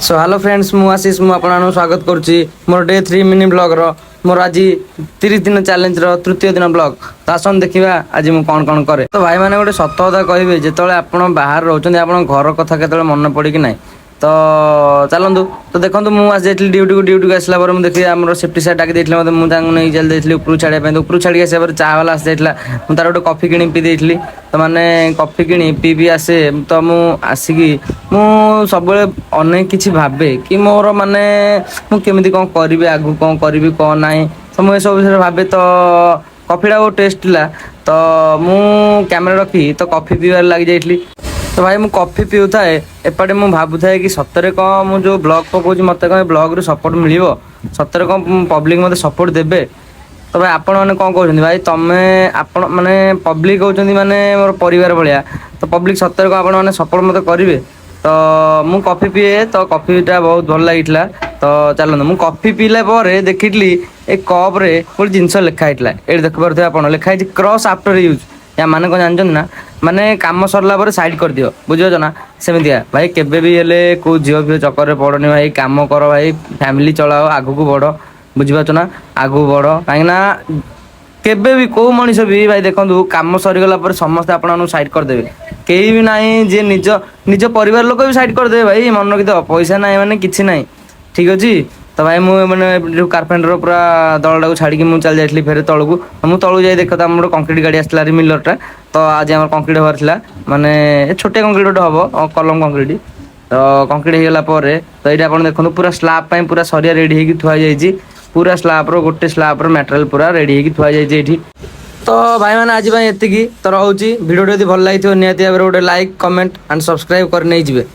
So hello friends मु आशीष मु आपन स्वागत करुच्ची मोर डे 3 मिनी ब्लॉग रो मोर आज 30 दिन चैलेंज रो तृतीय दिन ब्लॉग तो आसन देखिबा आज मु कौन कौन करे तो भाई माने गोटे सत कथा कहबे जेतले आपन बाहर रहउछन आपन घर कथा केतले मन पड़ी कि नाही तो चलंतु तो देखंतु मु आज जेतली ड्यूटी को आसला पर मु देखि हमर सेफ्टी साइड डाक देथिले मते मु तांग नै चल देथिले ऊपर छाड़े पे ऊपर छाड़ी आसे पर चा वाला आस देथिला मु तार गोटे कॉफी किनी पी देथिली तो माने कॉफी किनी पी आसे तो मु आसिकी मु सब अनेक किछि भाबे कि मोर माने मु केमिति कोन करबे आगु कोन करबे कोन नाही तो मु सब विषय भाबे तो कॉफीडा वो टेस्ट ला तो मु कैमरा रखी तो कॉफी पीवार लाग जाइतली तो भाई मु कॉफी पीउथाए एपटे मु भाबुथाए कि सतरे को मु जो ब्लॉग पकोजी मते को ब्लॉग रे सपोर्ट मिलिबो सतरे को पब्लिक मते सपोर्ट देबे तो भाई आपण माने कोन कहउछन भाई तमे आपण माने पब्लिक कहउछन माने मोर परिवार भलिया तो पब्लिक सतरे को आपण माने सपोर्ट मते करिवे तो मु कॉफी पिए तो कॉफीटा बहुत भल लागितला तो चलन मु कॉफी पीले परे देखितली ए कप रे कोन जिंस लेखा हितला ए देख परथे आपण लेखा हि क्रॉस आफ्टर यूज या माने कोन जानछन ना माने काम सरला पर साइड कर दियो बुझियो ना सेमितिया भाई केबे भी हेले को जियो भी चक्कर रे पड़नी भाई काम करो भाई फैमिली चलाओ आगु को बढ़ो बुझिबाचो ना आगु बढ़ो काहे ना केबे भी को मनीष भी भाई देखंतु काम सरी गला पर समस्त आपन साइड कर देबे केही भी नाही जे निज निज परिवार लोक भी साइड कर देबे भाई मन रखि दो पैसा नाही माने किछि नाही ठीक अछि तो भाई मु माने कारपेंटर पूरा दलडा को छाड़ी कि मु चल जाइतली फेरे तळकु मु तळु जाई देखत हमर कंक्रीट गाड़ी आसला रिमिलरटा तो आज हमर कंक्रीट होवर थिला माने छोटे कंक्रीट हबो कलम कंक्रीट तो कंक्रीट हेला परे तो एटा आपण देखनु पूरा स्लैब पई पूरा सरिया रेडी हेकी थुआ जाईची पूरा स्लैब रो गोटे स्लैब रो मटेरियल पूरा रेडी हेकी थुआ जाईची एठी तो भाई माने आज भाई एतिकी तो रहउची वीडियो यदि भल लागिथियो नियति भाबरे गोटे लाइक कमेंट एंड सब्सक्राइब कर नै जिवे।